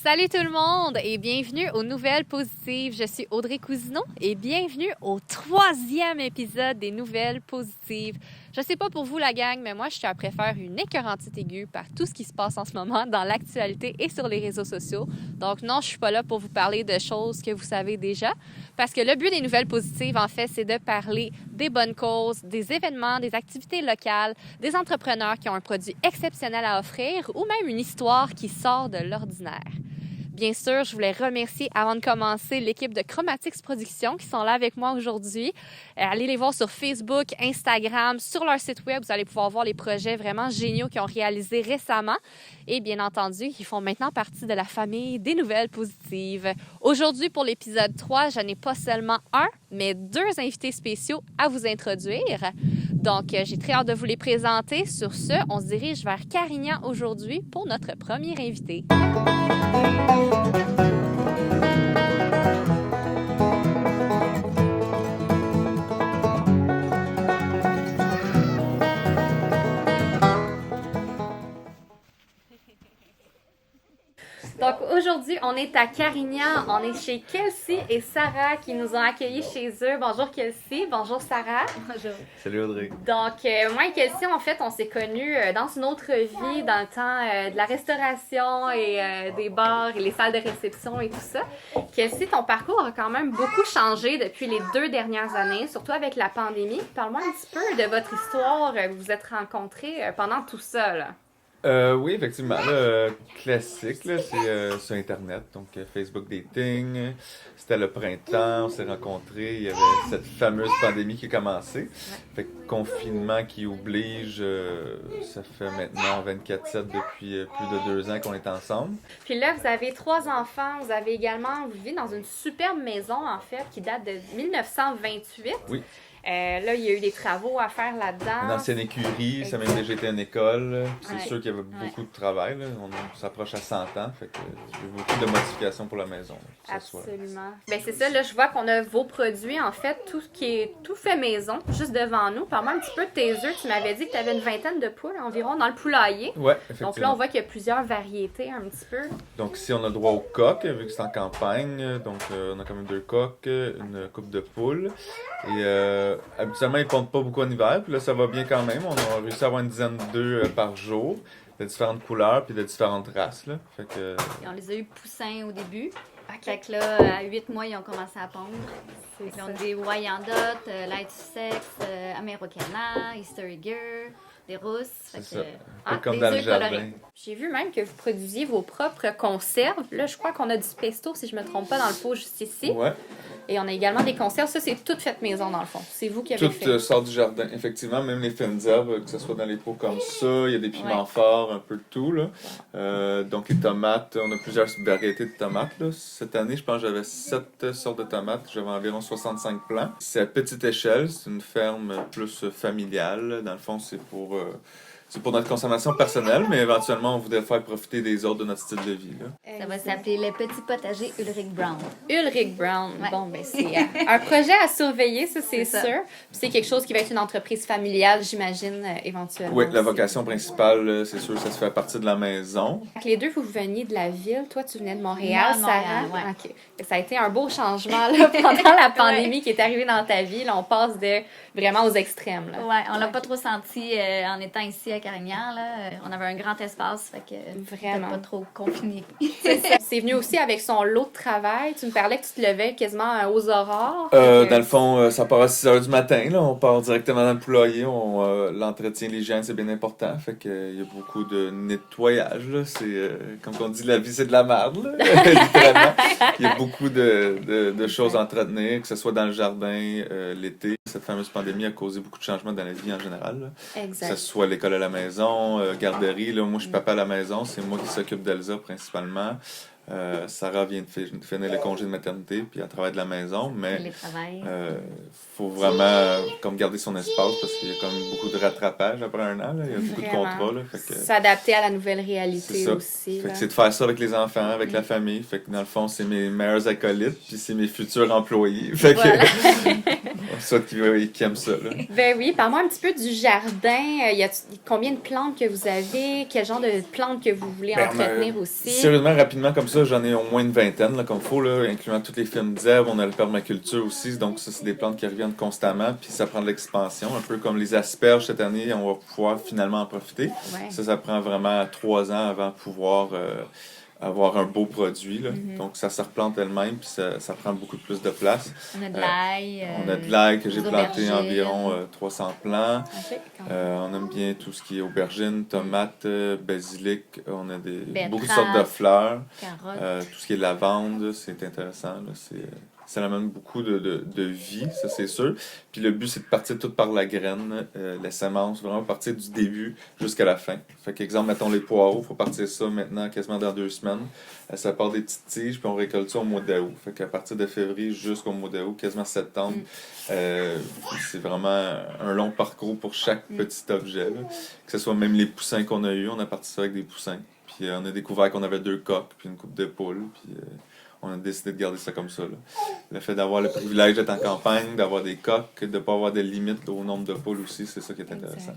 Salut tout le monde et bienvenue aux Nouvelles Positives. Je suis Audrey Cousineau et bienvenue au 3e épisode des Nouvelles Positives. Je sais pas pour vous la gang, mais moi je suis après faire une écœurantite aiguë par tout ce qui se passe en ce moment dans l'actualité et sur les réseaux sociaux. Donc non, je suis pas là pour vous parler de choses que vous savez déjà, parce que le but des Nouvelles Positives, en fait, c'est de parler des bonnes causes, des événements, des activités locales, des entrepreneurs qui ont un produit exceptionnel à offrir ou même une histoire qui sort de l'ordinaire. Bien sûr, je voulais remercier avant de commencer l'équipe de Chromatics Productions qui sont là avec moi aujourd'hui. Allez les voir sur Facebook, Instagram, sur leur site web. Vous allez pouvoir voir les projets vraiment géniaux qu'ils ont réalisés récemment. Et bien entendu, ils font maintenant partie de la famille des Nouvelles Positives. Aujourd'hui, pour l'épisode 3, je n'ai pas seulement un, mais 2 invités spéciaux à vous introduire. Donc, j'ai très hâte de vous les présenter. Sur ce, on se dirige vers Carignan aujourd'hui pour notre premier invité. Donc aujourd'hui, on est à Carignan, on est chez Kelsey et Sarah qui nous ont accueillis chez eux. Bonjour Kelsey, bonjour Sarah. Bonjour. Salut Audrey. Donc moi et Kelsey, en fait, on s'est connus dans une autre vie, dans le temps de la restauration et des bars et les salles de réception et tout ça. Kelsey, ton parcours a quand même beaucoup changé depuis les 2 dernières années, surtout avec la pandémie. Parle-moi un petit peu de votre histoire, vous vous êtes rencontrés pendant tout ça, là. Oui, effectivement, là, classique, là, c'est sur Internet, donc Facebook Dating. C'était le printemps, on s'est rencontrés, il y avait cette fameuse pandémie qui a commencé. Fait que confinement qui oblige, ça fait maintenant 24/7 depuis plus de 2 ans qu'on est ensemble. Puis là, vous avez 3 enfants, vous avez également, vous vivez dans une superbe maison, en fait, qui date de 1928. Oui. Là, il y a eu des travaux à faire Une là-dedans. ancienne écurie, ça a même déjà été une école. C'est Ouais. sûr qu'il y avait beaucoup de travail, là. On s'approche à 100 ans, fait que il y a beaucoup de modifications pour la maison. Là, que ce soit. Absolument. Ben c'est ça, là, je vois qu'on a vos produits, en fait, tout ce qui est tout fait maison, juste devant nous. Parle-moi un petit peu de tes œufs. Tu m'avais dit que tu avais une vingtaine de poules environ dans le poulailler. Ouais, effectivement. Donc là, on voit qu'il y a plusieurs variétés un petit peu. Donc ici, on a droit aux coqs, vu que c'est en campagne. Donc on a quand même 2 coqs, une couple de poules. Et habituellement, ils pondent pas beaucoup en hiver. Puis là, ça va bien quand même. On a réussi à avoir une dizaine d'œufs par jour, de différentes couleurs puis de différentes races. Là. Fait que, Et on les a eu poussins au début. OK. Fait que là, à 8 mois, ils ont commencé à pondre. Fait que là, on a des Wyandotte, Light Sussex, Ameraucana, Easter-Egger, des rousses. Fait c'est que, ça. Un peu comme des dans le œufs jardin. colorés. J'ai vu même que vous produisiez vos propres conserves. Là, je crois qu'on a du pesto, si je me trompe pas, dans le pot juste ici. Ouais. Et on a également des conserves. Ça, c'est tout fait maison, dans le fond. C'est vous qui avez Tout fait. sort du jardin. Effectivement, même les fines herbes, que ce soit dans les pots comme ça, il y a des piments Ouais. forts, un peu de tout. Là. Donc les tomates, on a plusieurs variétés de tomates. Là. Cette année, je pense que j'avais 7 sortes de tomates. J'avais environ 65 plants. C'est à petite échelle, c'est une ferme plus familiale. Dans le fond, c'est pour notre consommation personnelle, mais éventuellement, on voudrait faire profiter des autres de notre style de vie. Là. Ça va s'appeler le petit potager Ulrich Brown. Ulrich Brown. Ouais. Bon, ben c'est un projet à surveiller, ça, c'est C'est ça. sûr. Puis c'est quelque chose qui va être une entreprise familiale, j'imagine, éventuellement. Oui, la aussi. vocation principale, c'est sûr, ça se fait à partir de la maison. Fait que les deux, vous veniez de la ville. Toi, tu venais de Montréal, Moi, de Sarah. Montréal, ouais. OK. Ça a été un beau changement là, pendant la pandémie qui est arrivée dans ta vie. Là, on passe de vraiment aux extrêmes. Là. Ouais, on l'a pas trop senti en étant ici à Carignan. Là. On avait un grand espace, fait que Vraiment. c'était pas trop confiné. C'est venu aussi avec son lot de travail. Tu me parlais que tu te levais quasiment aux aurores. Dans le fond, ça part à 6 h du matin. Là. On part directement dans le poulailler. L'entretien, l'hygiène, c'est bien important. Fait que, il y a beaucoup de nettoyage. Là. C'est, comme on dit, la vie, c'est de la merde. Là. Littéralement. Il y a beaucoup de choses à entretenir, que ce soit dans le jardin, l'été. Cette fameuse pandémie a causé beaucoup de changements dans la vie en général. Là. Que Exact. ce soit l'école à la maison, garderie. Là. Moi, je suis papa à la maison. C'est moi qui s'occupe d'Elsa principalement. Sarah vient de finir le congé de maternité puis elle travaille de la maison, mais Les travails. faut vraiment comme garder son espace parce qu'il y a quand même beaucoup de rattrapage après 1 an. Là. Il y a beaucoup de Vraiment. contrats. Là, fait que, S'adapter à la nouvelle réalité c'est ça. aussi. Fait là. que c'est de faire ça avec les enfants, avec la famille. Fait que dans le fond, c'est mes meilleurs acolytes puis c'est mes futurs employés. Fait que Voilà. On souhaite qu'ils aiment ça. Là. Ben oui, parle-moi un petit peu du jardin. Y a combien de plantes que vous avez? Quel genre de plantes que vous voulez entretenir aussi? Sérieusement, rapidement comme ça, j'en ai au moins une vingtaine, là, comme il faut, là, incluant tous les films d'herbe. On a le permaculture aussi, donc ça, c'est des plantes qui reviennent constamment, puis ça prend de l'expansion. Un peu comme les asperges cette année, on va pouvoir finalement en profiter. Ouais. Ça prend vraiment 3 ans avant de pouvoir avoir un beau produit. Là. Donc, ça se replante elle-même, puis ça prend beaucoup plus de place. On a de l'ail. On a de l'ail que j'ai des planté aubergines. environ 300 plants. Ok, quand même. On aime bien tout ce qui est aubergines, tomates, basilic. On a Betteraves, beaucoup de sortes de fleurs. Carottes. Tout ce qui est lavande, c'est intéressant. Là. Ça amène beaucoup de vie, ça c'est sûr. Puis le but, c'est de partir tout par la graine, la semence, vraiment partir du début jusqu'à la fin. Fait qu'exemple, mettons les poireaux, il faut partir ça maintenant quasiment dans 2 semaines. Ça part des petites tiges, puis on récolte ça au mois d'août. Fait qu'à partir de février jusqu'au mois d'août, quasiment septembre, c'est vraiment un long parcours pour chaque petit objet. Là. Que ce soit même les poussins qu'on a eus, on a parti ça avec des poussins. Puis on a découvert qu'on avait 2 coqs, puis une coupe de poules, puis... on a décidé de garder ça comme ça. Là. Le fait d'avoir le privilège d'être en campagne, d'avoir des coqs, de ne pas avoir de limite au nombre de poules aussi, c'est ça qui est intéressant.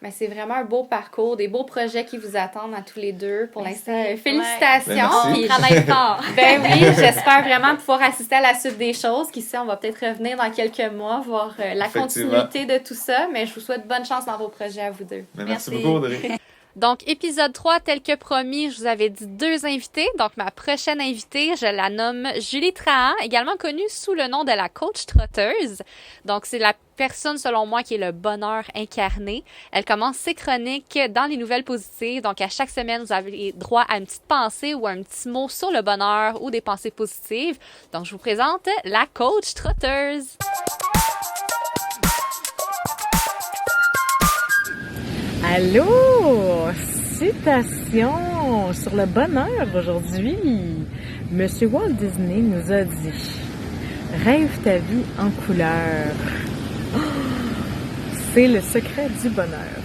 Ben, c'est vraiment un beau parcours, des beaux projets qui vous attendent à tous les deux. Pour Merci. l'instant, félicitations. Ben, merci. Puis- On travaille fort. Ben oui, j'espère vraiment pouvoir assister à la suite des choses. Qu'ici, on va peut-être revenir dans quelques mois, voir la Effectivement. continuité de tout ça. Mais je vous souhaite bonne chance dans vos projets à vous deux. Mais merci beaucoup, Audrey. Donc, épisode 3, tel que promis, je vous avais dit 2 invités. Donc, ma prochaine invitée, je la nomme Julie Trahan, également connue sous le nom de la coach trotteuse. Donc, c'est la personne, selon moi, qui est le bonheur incarné. Elle commence ses chroniques dans les nouvelles positives. Donc, à chaque semaine, vous avez droit à une petite pensée ou un petit mot sur le bonheur ou des pensées positives. Donc, je vous présente la coach trotteuse. Allô! Citation sur le bonheur aujourd'hui. Monsieur Walt Disney nous a dit « Rêve ta vie en couleur. Oh, c'est le secret du bonheur. »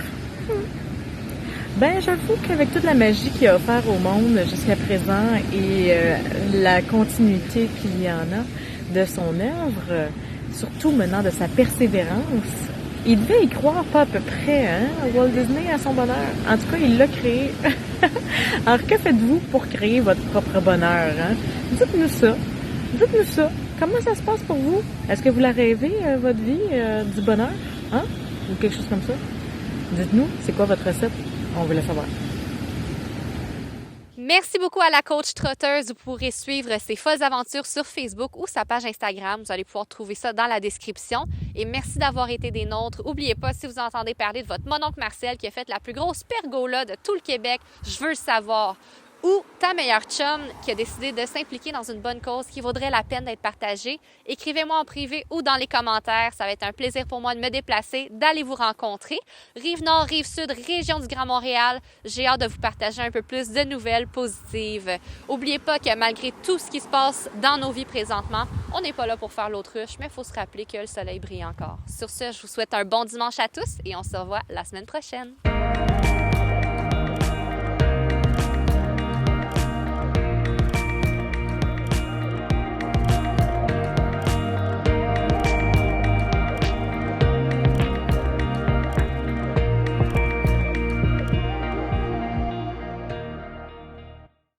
Ben, j'avoue qu'avec toute la magie qu'il a offert au monde jusqu'à présent et la continuité qu'il y en a de son œuvre, surtout menant de sa persévérance, il devait y croire pas à peu près, hein, Walt Disney à son bonheur. En tout cas, il l'a créé. Alors, que faites-vous pour créer votre propre bonheur, hein? Dites-nous ça. Dites-nous ça. Comment ça se passe pour vous? Est-ce que vous la rêvez, votre vie, du bonheur? Hein? Ou quelque chose comme ça? Dites-nous, c'est quoi votre recette? On veut la savoir. Merci beaucoup à la coach trotteuse. Vous pourrez suivre ses folles aventures sur Facebook ou sa page Instagram. Vous allez pouvoir trouver ça dans la description. Et merci d'avoir été des nôtres. N'oubliez pas, si vous entendez parler de votre mononcle Marcel qui a fait la plus grosse pergola de tout le Québec, je veux le savoir. Ou ta meilleure chum qui a décidé de s'impliquer dans une bonne cause qui vaudrait la peine d'être partagée, écrivez-moi en privé ou dans les commentaires. Ça va être un plaisir pour moi de me déplacer, d'aller vous rencontrer. Rive-Nord, Rive-Sud, région du Grand Montréal, j'ai hâte de vous partager un peu plus de nouvelles positives. N'oubliez pas que malgré tout ce qui se passe dans nos vies présentement, on n'est pas là pour faire l'autruche, mais il faut se rappeler que le soleil brille encore. Sur ce, je vous souhaite un bon dimanche à tous et on se revoit la semaine prochaine.